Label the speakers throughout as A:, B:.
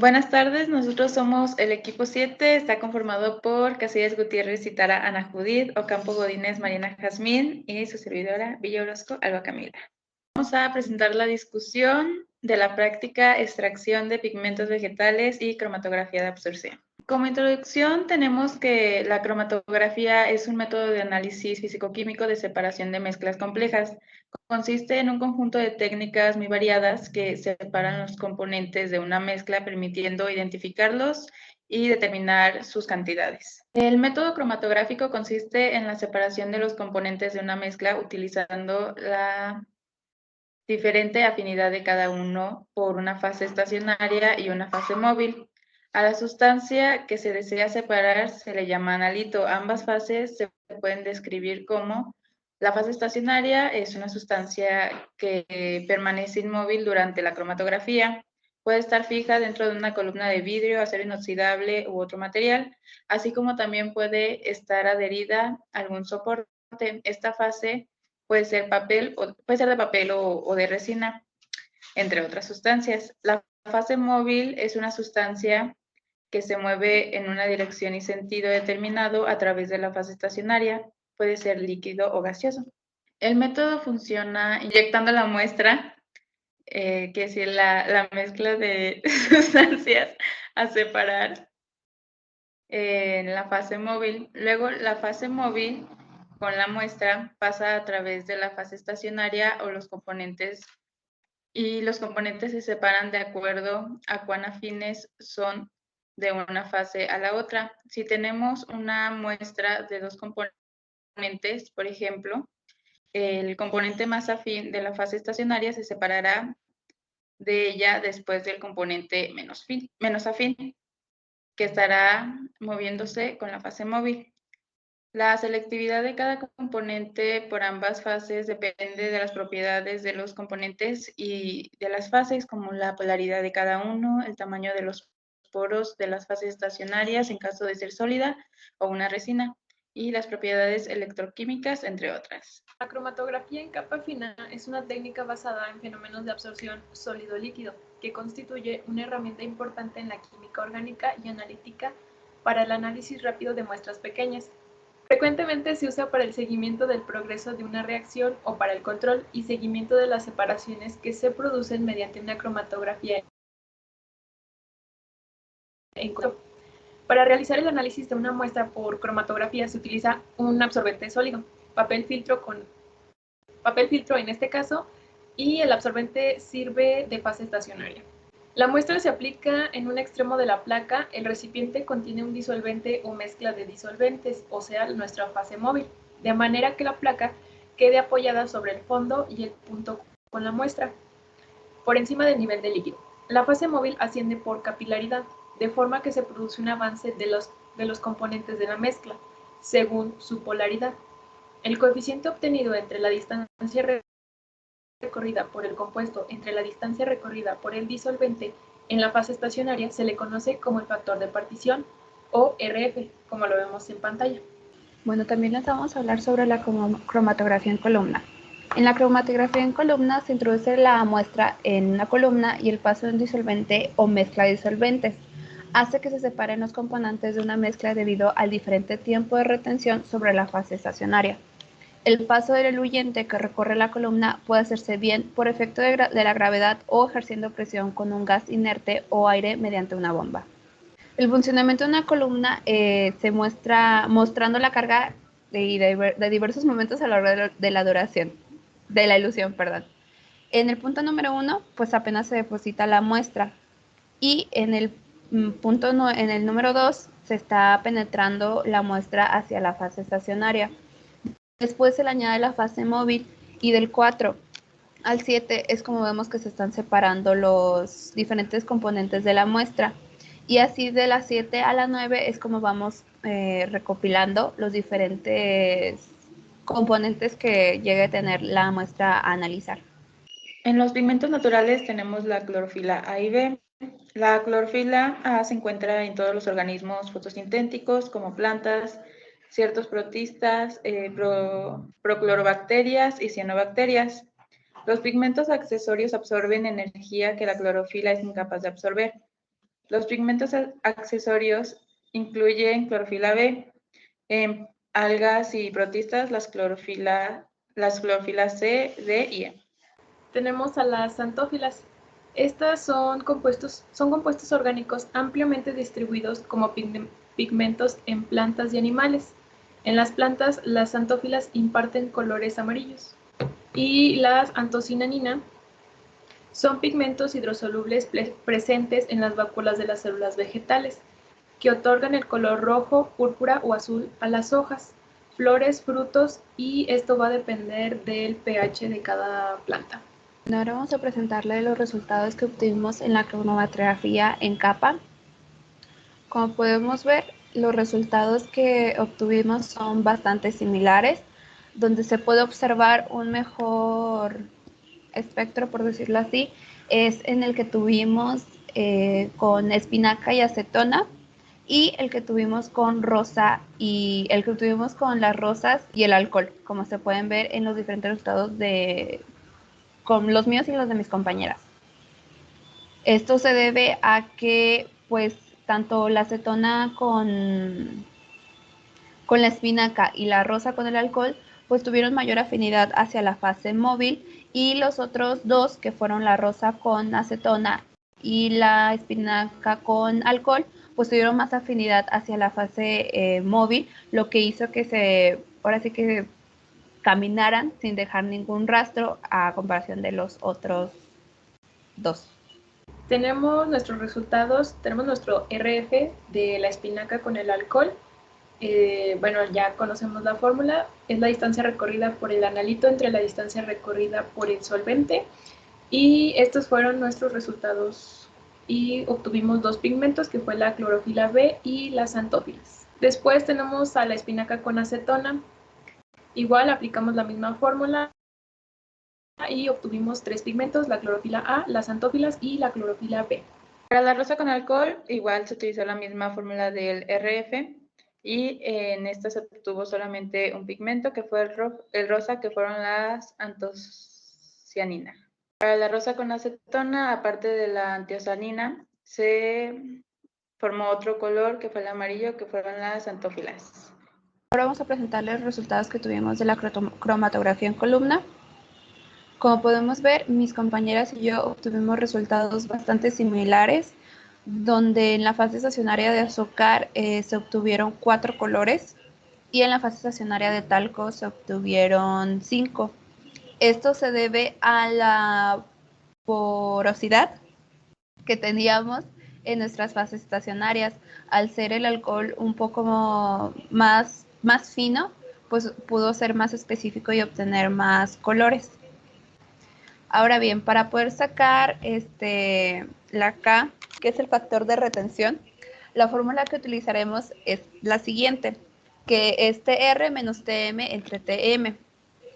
A: Buenas tardes, nosotros somos el equipo 7, está conformado por Casillas Gutiérrez y Tara Ana Judith, Ocampo Godínez Mariana Jazmín y su servidora Villa Orozco Alba Camila. Vamos a presentar la discusión de la práctica extracción de pigmentos vegetales y cromatografía de absorción. Como introducción tenemos que la cromatografía es un método de análisis físico-químico de separación de mezclas complejas. Consiste en un conjunto de técnicas muy variadas que separan los componentes de una mezcla permitiendo identificarlos y determinar sus cantidades. El método cromatográfico consiste en la separación de los componentes de una mezcla utilizando la diferente afinidad de cada uno por una fase estacionaria y una fase móvil. A la sustancia que se desea separar se le llama analito. Ambas fases se pueden describir como: la fase estacionaria es una sustancia que permanece inmóvil durante la cromatografía. Puede estar fija dentro de una columna de vidrio, acero inoxidable u otro material, así como también puede estar adherida a algún soporte. Esta fase puede ser de papel o de resina, entre otras sustancias. La fase móvil es una sustancia que se mueve en una dirección y sentido determinado a través de la fase estacionaria, puede ser líquido o gaseoso. El método funciona inyectando la muestra, que es la mezcla de sustancias a separar en la fase móvil. Luego la fase móvil con la muestra pasa a través de la fase estacionaria o los componentes, y los componentes se separan de acuerdo a cuán afines son de una fase a la otra. Si tenemos una muestra de dos componentes, por ejemplo, el componente más afín de la fase estacionaria se separará de ella después del componente menos afín, que estará moviéndose con la fase móvil. La selectividad de cada componente por ambas fases depende de las propiedades de los componentes y de las fases, como la polaridad de cada uno, el tamaño de los poros de las fases estacionarias en caso de ser sólida o una resina, y las propiedades electroquímicas, entre otras.
B: La cromatografía en capa fina es una técnica basada en fenómenos de absorción sólido-líquido, que constituye una herramienta importante en la química orgánica y analítica para el análisis rápido de muestras pequeñas. Frecuentemente se usa para el seguimiento del progreso de una reacción o para el control y seguimiento de las separaciones que se producen mediante una cromatografía en corto. Para realizar el análisis de una muestra por cromatografía se utiliza un absorbente sólido, papel filtro en este caso, y el absorbente sirve de fase estacionaria. La muestra se aplica en un extremo de la placa, el recipiente contiene un disolvente o mezcla de disolventes, o sea, nuestra fase móvil, de manera que la placa quede apoyada sobre el fondo y el punto con la muestra, por encima del nivel del líquido. La fase móvil asciende por capilaridad, de forma que se produce un avance de los componentes de la mezcla, según su polaridad. El coeficiente obtenido entre la distancia recorrida por el compuesto entre la distancia recorrida por el disolvente en la fase estacionaria se le conoce como el factor de partición, o RF, como lo vemos en pantalla.
C: Bueno, también les vamos a hablar sobre la cromatografía en columna. En la cromatografía en columna se introduce la muestra en una columna y el paso de un disolvente o mezcla de disolventes hace que se separen los componentes de una mezcla debido al diferente tiempo de retención sobre la fase estacionaria. El paso del eluyente que recorre la columna puede hacerse bien por efecto de la gravedad o ejerciendo presión con un gas inerte o aire mediante una bomba. El funcionamiento de una columna se muestra mostrando la carga de diversos momentos a lo largo de la duración, de la ilusión, perdón. En el punto número 1, pues apenas se deposita la muestra, y en el en el número 2 se está penetrando la muestra hacia la fase estacionaria. Después se le añade la fase móvil, y del 4 al 7 es como vemos que se están separando los diferentes componentes de la muestra. Y así de la 7 a la 9 es como vamos recopilando los diferentes componentes que llegue a tener la muestra a analizar.
A: En los pigmentos naturales tenemos la clorofila A y B. La clorofila A se encuentra en todos los organismos fotosintéticos, como plantas, ciertos protistas, proclorobacterias y cianobacterias. Los pigmentos accesorios absorben energía que la clorofila es incapaz de absorber. Los pigmentos accesorios incluyen clorofila B. En algas y protistas, las clorofilas C, D y E.
B: Tenemos a las xantófilas. Estas son compuestos orgánicos ampliamente distribuidos como pigmentos en plantas y animales. En las plantas, las xantófilas imparten colores amarillos. Y las antocinanina son pigmentos hidrosolubles presentes en las vacuolas de las células vegetales, que otorgan el color rojo, púrpura o azul a las hojas, flores, frutos, y esto va a depender del pH de cada planta.
C: Ahora vamos a presentarle los resultados que obtuvimos en la cromatografía en capa. Como podemos ver, los resultados que obtuvimos son bastante similares, donde se puede observar un mejor espectro, por decirlo así, es en el que tuvimos con espinaca y acetona, y el que tuvimos con rosa y el que tuvimos con las rosas y el alcohol, como se pueden ver en los diferentes resultados con los míos y los de mis compañeras. Esto se debe a que, pues, tanto la acetona con la espinaca y la rosa con el alcohol, pues tuvieron mayor afinidad hacia la fase móvil, y los otros dos, que fueron la rosa con acetona y la espinaca con alcohol, pues tuvieron más afinidad hacia la fase móvil, lo que hizo que ahora sí que caminaran sin dejar ningún rastro a comparación de los otros dos.
B: Tenemos nuestros resultados, tenemos nuestro RF de la espinaca con el alcohol. Bueno, ya conocemos la fórmula, es la distancia recorrida por el analito entre la distancia recorrida por el solvente, y estos fueron nuestros resultados, y obtuvimos dos pigmentos, que fue la clorofila B y las xantófilas. Después tenemos a la espinaca con acetona. Igual aplicamos la misma fórmula y obtuvimos tres pigmentos, la clorofila A, las xantófilas y la clorofila B.
A: Para la rosa con alcohol, igual se utilizó la misma fórmula del RF, y en esta se obtuvo solamente un pigmento, que fue el rosa, que fueron las antocianinas. Para la rosa con acetona, aparte de la antocianina, se formó otro color, que fue el amarillo, que fueron las xantófilas.
C: Ahora vamos a presentarles los resultados que tuvimos de la cromatografía en columna. Como podemos ver, mis compañeras y yo obtuvimos resultados bastante similares, donde en la fase estacionaria de azúcar se obtuvieron 4 colores, y en la fase estacionaria de talco se obtuvieron 5. Esto se debe a la porosidad que teníamos en nuestras fases estacionarias. Al ser el alcohol un poco más fino, pues pudo ser más específico y obtener más colores. Ahora bien, para poder sacar la K, que es el factor de retención, la fórmula que utilizaremos es la siguiente, que es TR menos TM entre TM,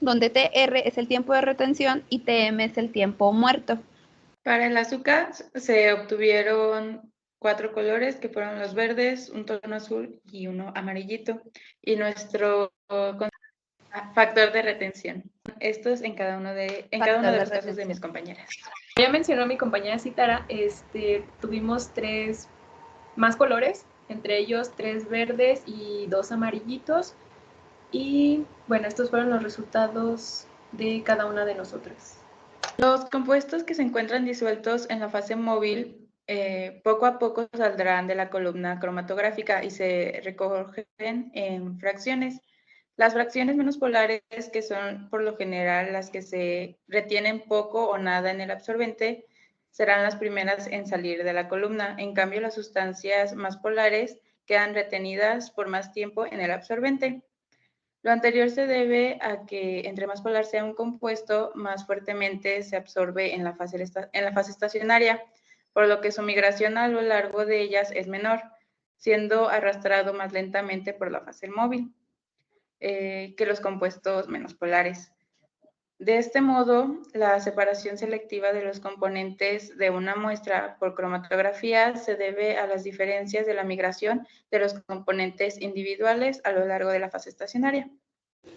C: donde TR es el tiempo de retención y TM es el tiempo muerto.
A: Para el azúcar se obtuvieron 4 colores, que fueron los verdes, un tono azul y uno amarillito, y nuestro factor de retención. Estos en cada uno de los casos de mis compañeras.
B: Ya mencionó mi compañera Citara, tuvimos 3 más colores, entre ellos 3 verdes y 2 amarillitos, y bueno, estos fueron los resultados de cada una de nosotras.
A: Los compuestos que se encuentran disueltos en la fase móvil poco a poco saldrán de la columna cromatográfica y se recogen en fracciones. Las fracciones menos polares, que son por lo general las que se retienen poco o nada en el absorbente, serán las primeras en salir de la columna. En cambio, las sustancias más polares quedan retenidas por más tiempo en el absorbente. Lo anterior se debe a que entre más polar sea un compuesto, más fuertemente se absorbe en la fase estacionaria, por lo que su migración a lo largo de ellas es menor, siendo arrastrado más lentamente por la fase móvil que los compuestos menos polares. De este modo, la separación selectiva de los componentes de una muestra por cromatografía se debe a las diferencias de la migración de los componentes individuales a lo largo de la fase estacionaria.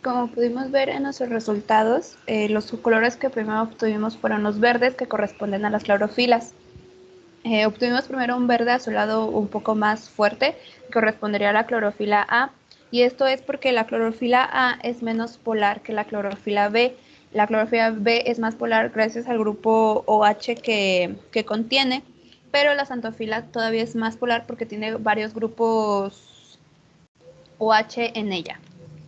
C: Como pudimos ver en nuestros resultados, los colores que primero obtuvimos fueron los verdes, que corresponden a las clorofilas. Obtuvimos primero un verde azulado un poco más fuerte, que correspondería a la clorofila A, y esto es porque la clorofila A es menos polar que la clorofila B. La clorofila B es más polar gracias al grupo OH que contiene, pero la xantofila todavía es más polar porque tiene varios grupos OH en ella.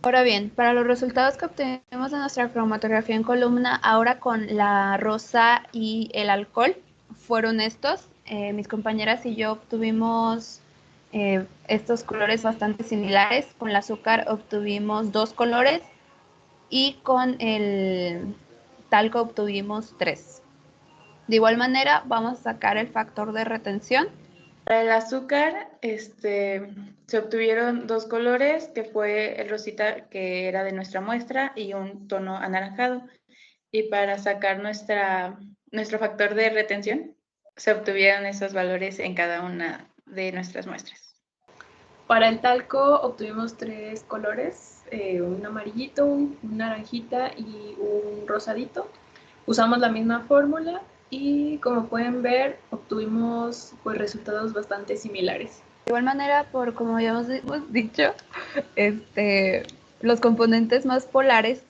C: Ahora bien, para los resultados que obtenemos de nuestra cromatografía en columna, ahora con la rosa y el alcohol, fueron estos. Mis compañeras y yo obtuvimos estos colores bastante similares. Con el azúcar obtuvimos 2 colores y con el talco obtuvimos 3. De igual manera, vamos a sacar el factor de retención.
A: Para el azúcar, se obtuvieron 2 colores, que fue el rosita, que era de nuestra muestra, y un tono anaranjado. Y para sacar nuestro factor de retención, se obtuvieron esos valores en cada una de nuestras muestras.
B: Para el talco obtuvimos 3 colores, un amarillito, un naranjita y un rosadito. Usamos la misma fórmula y como pueden ver obtuvimos pues resultados bastante similares.
C: De igual manera, como ya hemos dicho, los componentes más polares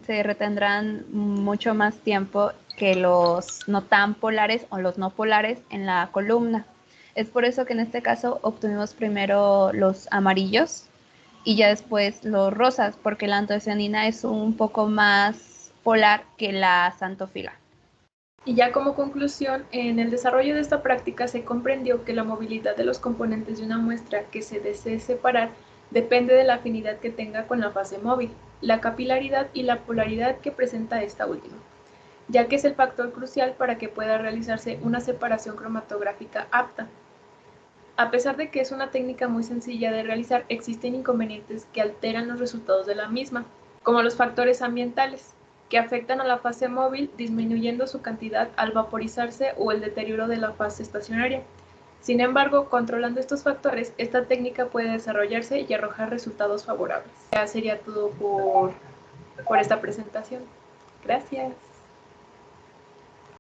C: se retendrán mucho más tiempo que los no tan polares o los no polares en la columna. Es por eso que en este caso obtuvimos primero los amarillos y ya después los rosas, porque la antocianina es un poco más polar que la xantofila.
B: Y ya como conclusión, en el desarrollo de esta práctica se comprendió que la movilidad de los componentes de una muestra que se desee separar depende de la afinidad que tenga con la fase móvil, la capilaridad y la polaridad que presenta esta última, ya que es el factor crucial para que pueda realizarse una separación cromatográfica apta. A pesar de que es una técnica muy sencilla de realizar, existen inconvenientes que alteran los resultados de la misma, como los factores ambientales, que afectan a la fase móvil disminuyendo su cantidad al vaporizarse o el deterioro de la fase estacionaria. Sin embargo, controlando estos factores, esta técnica puede desarrollarse y arrojar resultados favorables. Ya sería todo por esta presentación. Gracias.